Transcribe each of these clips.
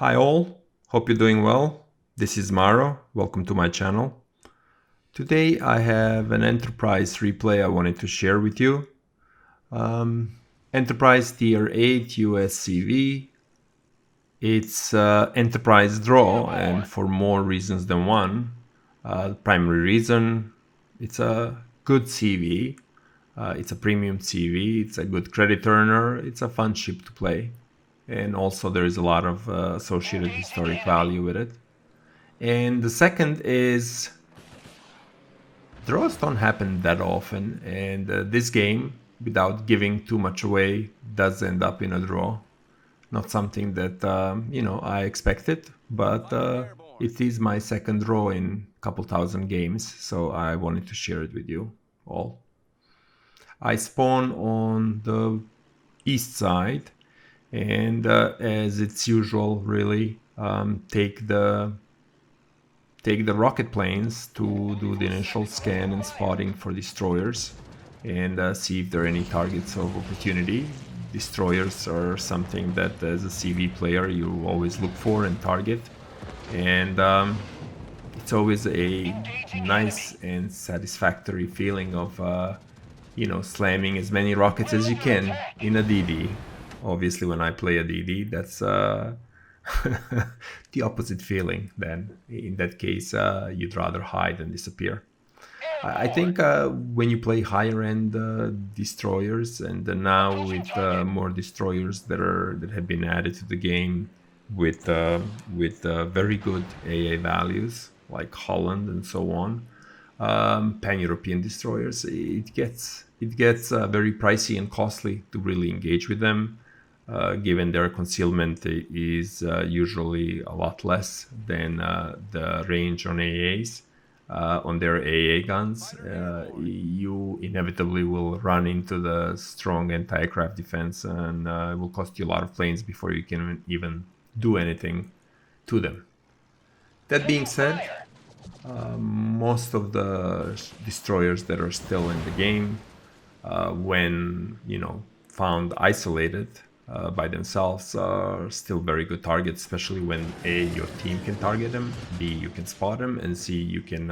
Hi all, hope you're doing well. This is Maro, welcome to my channel. Today I have an Enterprise replay I wanted to share with you. Enterprise Tier 8 USCV. It's Enterprise draw, and for more reasons than one. Primary reason, it's a good CV. It's a premium CV, it's a good credit earner, it's a fun ship to play. And also there is a lot of associated historic value with it. And the second is draws don't happen that often, and this game, without giving too much away, does end up in a draw. Not something that I expected, but it is my second draw in a couple thousand games, so I wanted to share it with you all. I spawn on the east side, and as it's usual, really take the rocket planes to do the initial scan and spotting for destroyers and see if there are any targets of opportunity. Destroyers are something that as a CV player you always look for and target, and it's always a nice and satisfactory feeling of slamming as many rockets as you can in a DD. Obviously when I play a DD, that's the opposite feeling. Then in that case you'd rather hide and disappear. I think when you play higher end destroyers, and now with more destroyers that have been added to the game with very good AA values like Holland and so on, pan-European destroyers, it gets very pricey and costly to really engage with them, given their concealment is usually a lot less than the range on AAs. On their AA guns, you inevitably will run into the strong anti-aircraft defense, and it will cost you a lot of planes before you can even do anything to them. That being said, most of the destroyers that are still in the game, when found isolated by themselves, are still very good targets, especially when A, your team can target them, B, you can spot them, and C, you can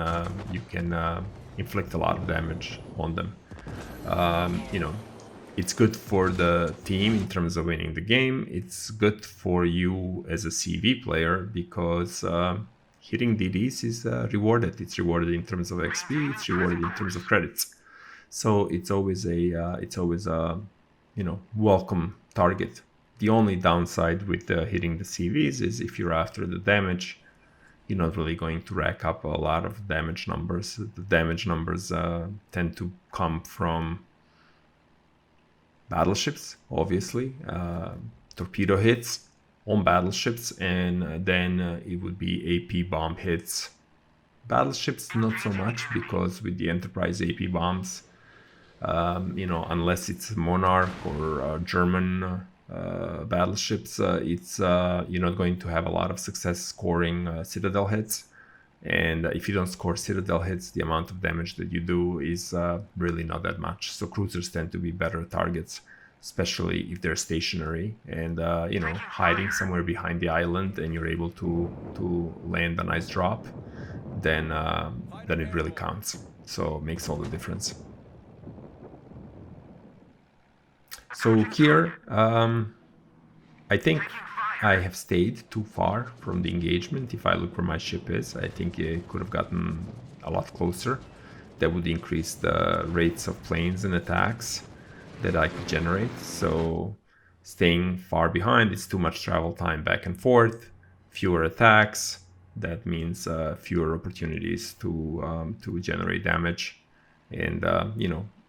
inflict a lot of damage on them. It's good for the team in terms of winning the game. It's good for you as a CV player because hitting DDs is rewarded. It's rewarded in terms of XP. It's rewarded in terms of credits. So it's always a welcome target. The only downside with hitting the CVs is if you're after the damage, you're not really going to rack up a lot of damage numbers. The damage numbers tend to come from battleships, obviously, torpedo hits on battleships, and then it would be AP bomb hits. Battleships not so much, because with the Enterprise AP bombs, unless it's Monarch or German battleships, you're not going to have a lot of success scoring Citadel hits. And if you don't score Citadel hits, the amount of damage that you do is really not that much. So cruisers tend to be better targets, especially if they're stationary and hiding somewhere behind the island, and you're able to land a nice drop. Then it really counts. So it makes all the difference. So here, I think I have stayed too far from the engagement. If I look where my ship is, I think it could have gotten a lot closer. That would increase the rates of planes and attacks that I could generate. So staying far behind, it's too much travel time back and forth, fewer attacks. That means fewer opportunities to generate damage. And,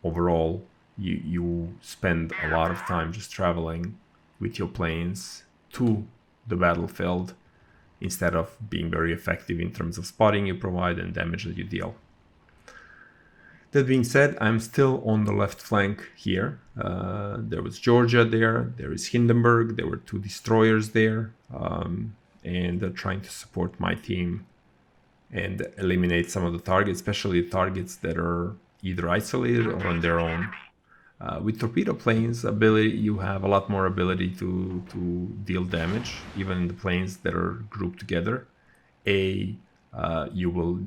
overall, you spend a lot of time just traveling with your planes to the battlefield instead of being very effective in terms of spotting you provide and damage that you deal. That being said, I'm still on the left flank here. There was Georgia there is Hindenburg, there were 2 destroyers there, and trying to support my team and eliminate some of the targets, especially targets that are either isolated or on their own. With torpedo planes, you have a lot more ability to deal damage, even in the planes that are grouped together. You will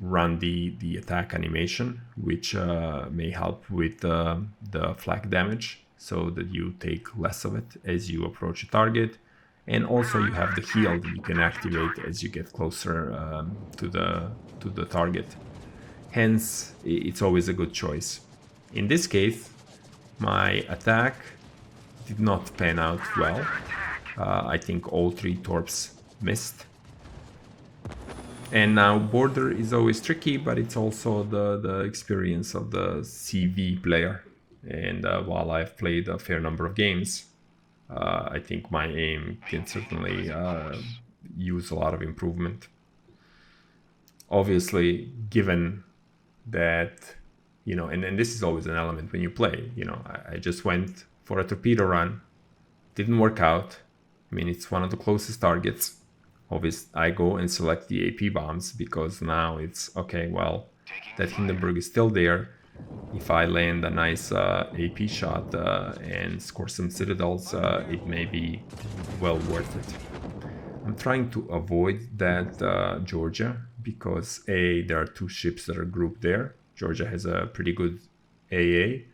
run the attack animation, which may help with the flak damage, so that you take less of it as you approach a target. And also you have the heal that you can activate as you get closer to the target. Hence, it's always a good choice. In this case, my attack did not pan out well. I think all 3 torps missed. And now border is always tricky, but it's also the experience of the CV player. And while I've played a fair number of games, I think my aim can certainly use a lot of improvement. Obviously, given that, and this is always an element when you play, I just went for a torpedo run, didn't work out. I mean, it's one of the closest targets. Obviously, I go and select the AP bombs because now it's, okay, well, that Hindenburg is still there. If I land a nice AP shot and score some citadels, it may be well worth it. I'm trying to avoid that Georgia because there are 2 ships that are grouped there. Georgia has a pretty good AA,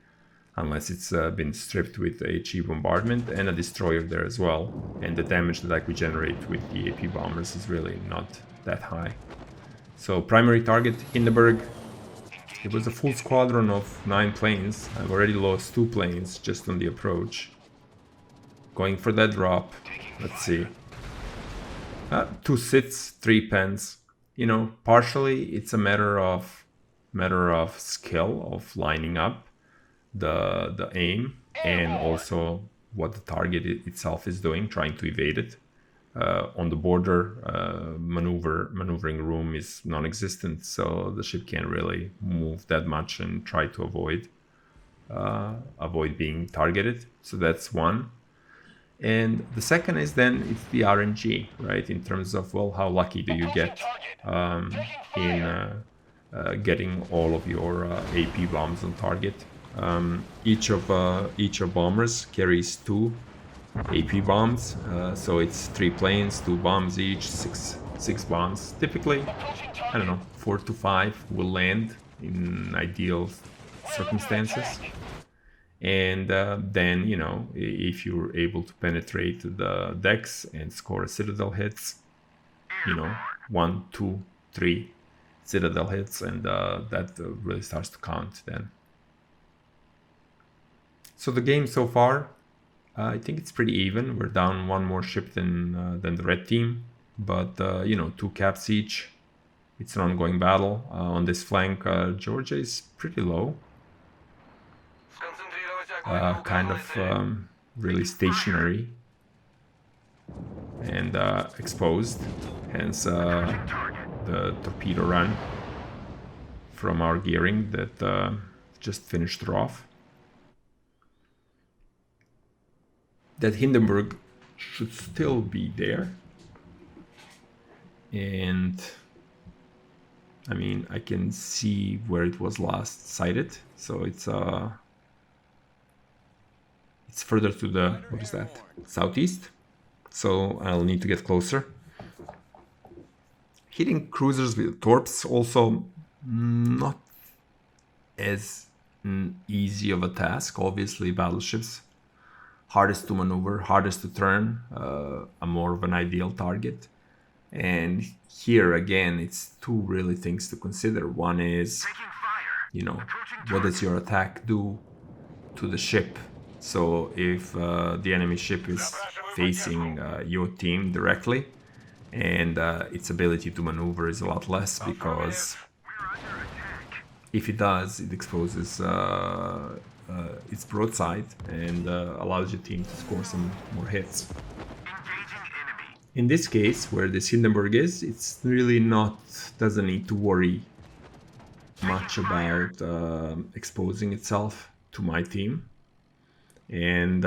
unless it's been stripped with HE bombardment, and a destroyer there as well. And the damage that I could generate with the AP bombers is really not that high. So primary target, Hindenburg. It was a full squadron of 9 planes. I've already lost 2 planes just on the approach. Going for that drop. Let's see. 2 sits, 3 pens. Partially it's a matter of skill of lining up the aim, and also what the target itself is doing, trying to evade it. On the border, maneuvering room is non-existent, so the ship can't really move that much and try to avoid being targeted. So that's one. And the second is then it's the RNG, right? In terms of, well, how lucky do you get in getting all of your AP bombs on target. Each of bombers carries 2 AP bombs, so it's 3 planes, 2 bombs each, 6 bombs. Typically, I don't know, 4 to 5 will land in ideal circumstances. And then, if you're able to penetrate the decks and score citadel hits, 1, 2, 3 citadel hits, and that really starts to count then. So the game so far, I think it's pretty even. We're down 1 more ship than the red team, but 2 caps each. It's an ongoing battle. On this flank, Georgia is pretty low. Kind of really stationary and exposed, hence the torpedo run from our gearing that just finished her off. That Hindenburg should still be there, and I mean, I can see where it was last sighted, so it's further to the, what is that, southeast, so I'll need to get closer. Hitting cruisers with torps also not as easy of a task. Obviously, battleships, hardest to maneuver, hardest to turn, a more of an ideal target. And here again, it's 2 really things to consider. One is, what does your attack do to the ship? So if the enemy ship is facing your team directly, and its ability to maneuver is a lot less, because if it does, it exposes its broadside and allows your team to score some more hits. In this case, where this Hindenburg is, it's really doesn't need to worry much about exposing itself to my team. And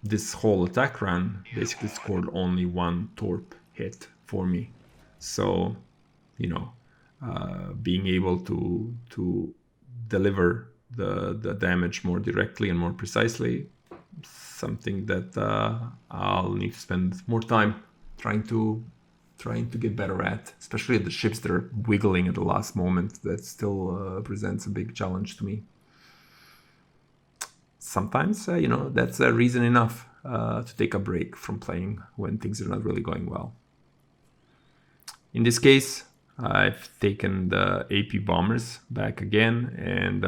this whole attack run basically scored only 1 torp hit for me. So, being able to deliver the damage more directly and more precisely. Something that I'll need to spend more time trying to get better at, especially the ships that are wiggling at the last moment. That still presents a big challenge to me. Sometimes, that's a reason enough to take a break from playing when things are not really going well. In this case, I've taken the AP bombers back again, and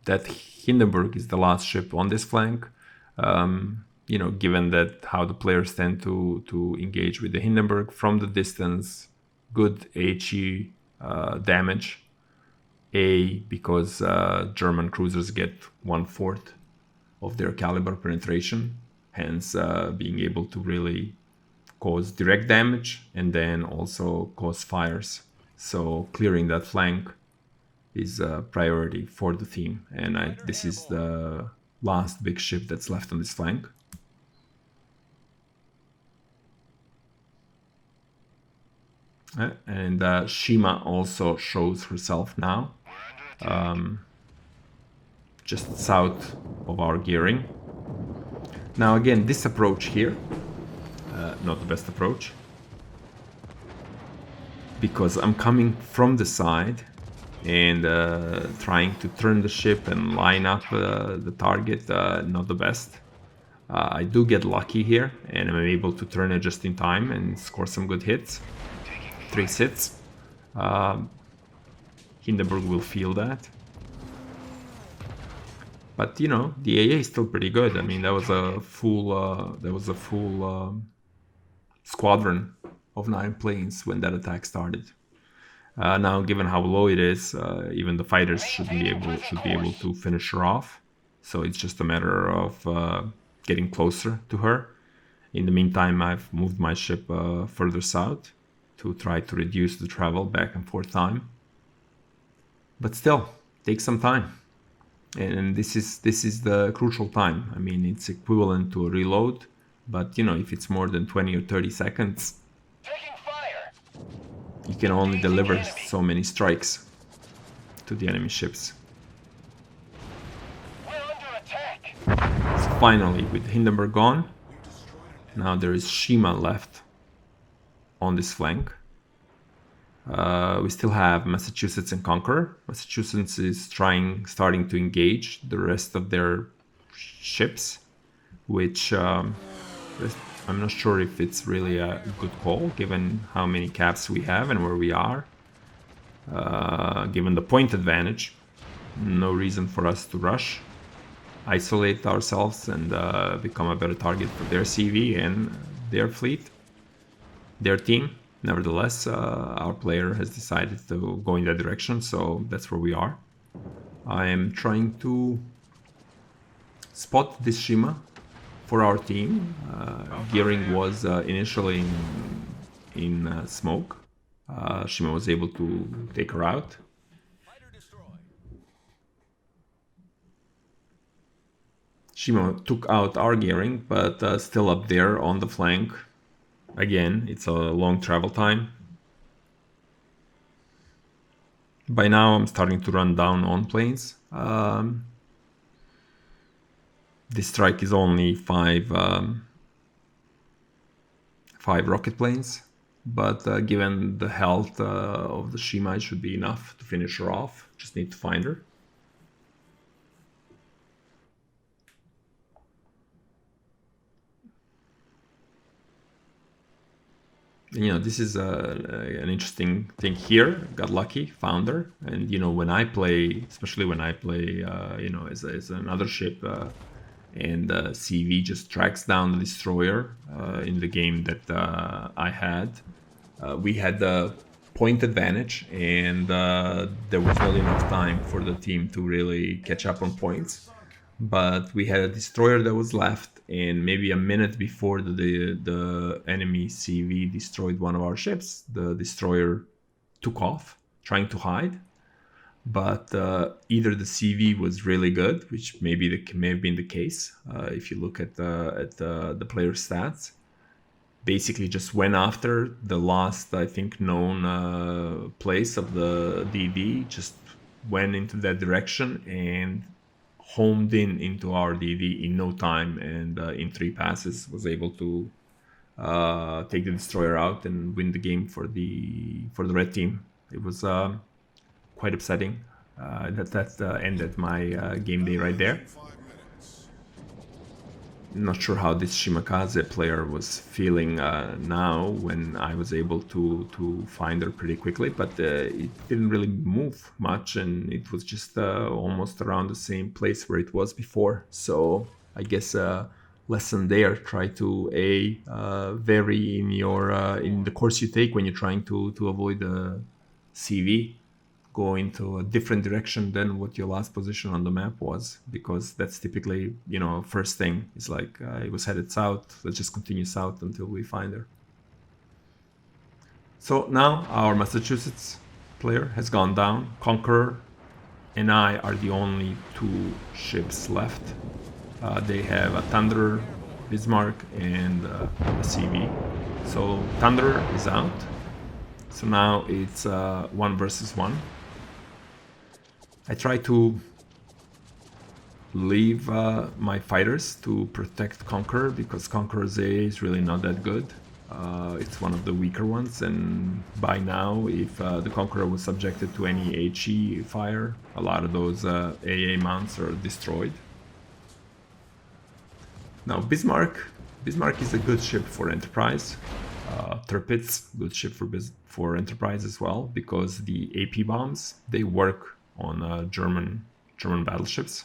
that Hindenburg is the last ship on this flank. Given that how the players tend to engage with the Hindenburg from the distance, good HE damage. Because German cruisers get 1/4 of their caliber penetration, hence being able to really cause direct damage and then also cause fires. So clearing that flank is a priority for the team, and this is the last big ship that's left on this flank. And Shima also shows herself now, just south of our gearing. Now again, this approach here, not the best approach, because I'm coming from the side and trying to turn the ship and line up the target, not the best. I do get lucky here, and I'm able to turn it just in time and score some good hits. 3 hits. Hindenburg will feel that. But the AA is still pretty good. I mean, that was a full squadron of 9 planes when that attack started. Now, given how low it is, even the fighters should be able to finish her off. So it's just a matter of getting closer to her. In the meantime, I've moved my ship further south to try to reduce the travel back and forth time. But still, takes some time. And this is the crucial time. I mean, it's equivalent to a reload, but if it's more than 20 or 30 seconds, you can only deliver so many strikes to the enemy ships. So finally, with Hindenburg gone, now there is Shima left on this flank. We still have Massachusetts and Conqueror. Massachusetts is starting to engage the rest of their ships, which I'm not sure if it's really a good call, given how many caps we have and where we are. Given the point advantage, no reason for us to rush, isolate ourselves, and become a better target for their CV and their fleet, their team. Nevertheless, our player has decided to go in that direction, so that's where we are. I am trying to spot this Shima for our team. Gearing was initially in smoke. Shima was able to take her out. Shima took out our gearing, but still up there on the flank. Again, it's a long travel time. By now, I'm starting to run down on planes. This strike is only 5 rocket planes, but given the health of the Shima, it should be enough to finish her off. Just need to find her. This is an interesting thing here. Got lucky, found her, and when I play, especially when I play, as another ship, and CV just tracks down the destroyer in the game that I had. We had the point advantage, and there was not enough time for the team to really catch up on points. But we had a destroyer that was left, and maybe a minute before the enemy CV destroyed one of our ships, the destroyer took off, trying to hide. But either the CV was really good, which may have been the case if you look at the player stats. Basically, just went after the last, I think, known place of the DD, just went into that direction and homed in into our DD in no time, and in 3 passes was able to take the destroyer out and win the game for the red team. It was quite upsetting. That ended my game day right there. Not sure how this Shimakaze player was feeling now when I was able to find her pretty quickly, but it didn't really move much, and it was just almost around the same place where it was before. So I guess lesson there: try to vary in your in the course you take when you're trying to avoid the CV. Go into a different direction than what your last position on the map was, because that's typically, first thing is like, it was headed south, let's just continue south until we find her. So now our Massachusetts player has gone down. Conqueror and I are the only 2 ships left. They have a Thunderer, Bismarck, and a CV. So Thunderer is out. So now it's 1 versus 1. I try to leave my fighters to protect Conqueror, because Conqueror's AA is really not that good. It's one of the weaker ones, and by now, if the Conqueror was subjected to any HE fire, a lot of those AA mounts are destroyed. Now Bismarck is a good ship for Enterprise. Tirpitz, good ship for Enterprise as well, because the AP bombs, they work on German battleships.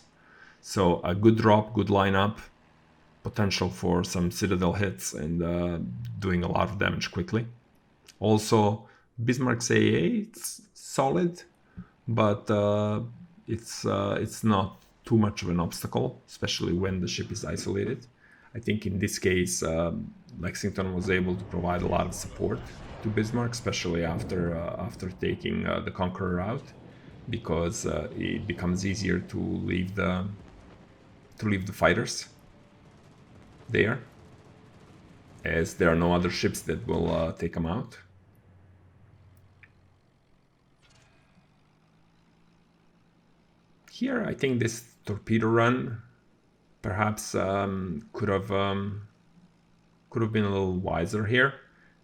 So a good drop, good lineup, potential for some Citadel hits, and doing a lot of damage quickly. Also, Bismarck's AA, it's solid, but it's not too much of an obstacle, especially when the ship is isolated. I think in this case, Lexington was able to provide a lot of support to Bismarck, especially after taking the Conqueror out, because it becomes easier to leave the fighters there, as there are no other ships that will take them out. Here, I think this torpedo run perhaps could have been a little wiser here,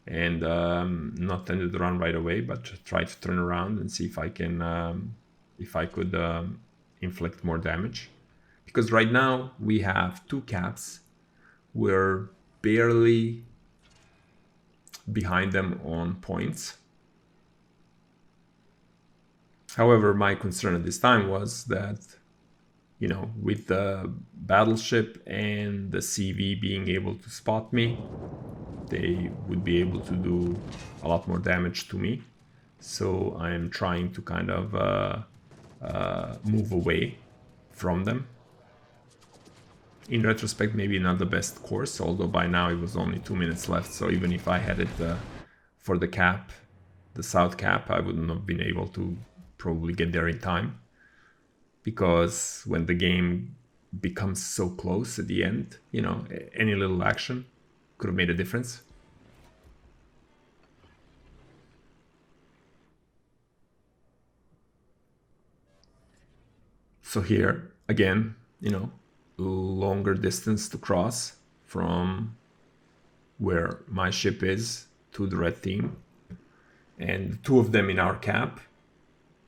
and not ended the run right away, but try to turn around and see if I could inflict more damage. Because right now we have 2 caps. We're barely behind them on points. However, my concern at this time was that, with the battleship and the CV being able to spot me, they would be able to do a lot more damage to me. So I'm trying to kind of move away from them. In retrospect, maybe not the best course, although by now it was only 2 minutes left. So even if I had it for the cap, the south cap, I wouldn't have been able to probably get there in time. Because when the game becomes so close at the end, any little action could have made a difference. So here, again, longer distance to cross from where my ship is to the red team. And 2 of them in our cap.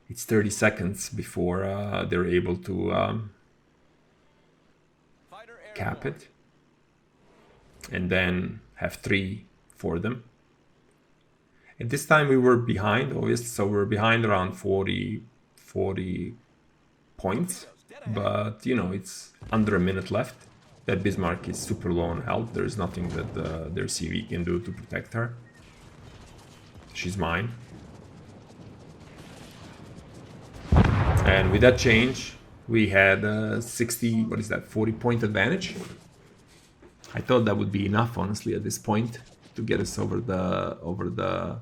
It's 30 seconds before they're able to cap it. And then have 3 for them. At this time we were behind, obviously, so we're behind around 40 points. But, it's under a minute left. That Bismarck is super low on health. There's nothing that their CV can do to protect her. She's mine. And with that change, we had 40 point advantage. I thought that would be enough, honestly, at this point to get us over the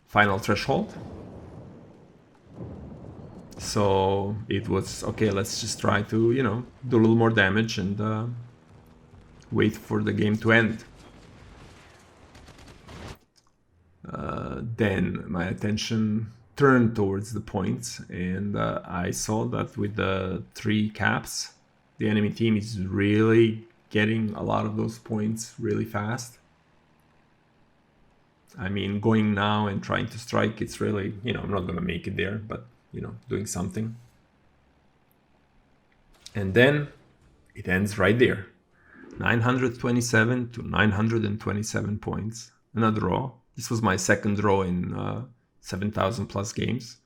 final threshold. So it was, okay, let's just try to, do a little more damage and wait for the game to end. Then my attention turned towards the points, and I saw that with the 3 caps, the enemy team is really getting a lot of those points really fast. I mean, going now and trying to strike, it's really, I'm not going to make it there, but, doing something. And then it ends right there. 927 to 927 points. And a draw. This was my second draw in 7,000 plus games.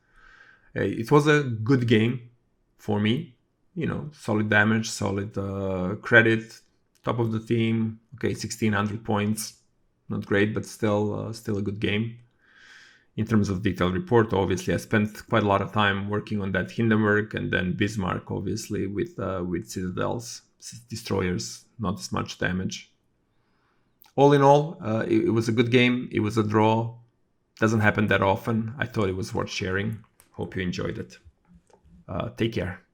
It was a good game for me. Solid damage, solid credit, top of the team. Okay, 1,600 points. Not great, but still a good game. In terms of detailed report, obviously, I spent quite a lot of time working on that Hindenburg and then Bismarck, obviously, with citadels, destroyers, not as much damage. All in all, it was a good game. It was a draw. Doesn't happen that often. I thought it was worth sharing. Hope you enjoyed it. Take care.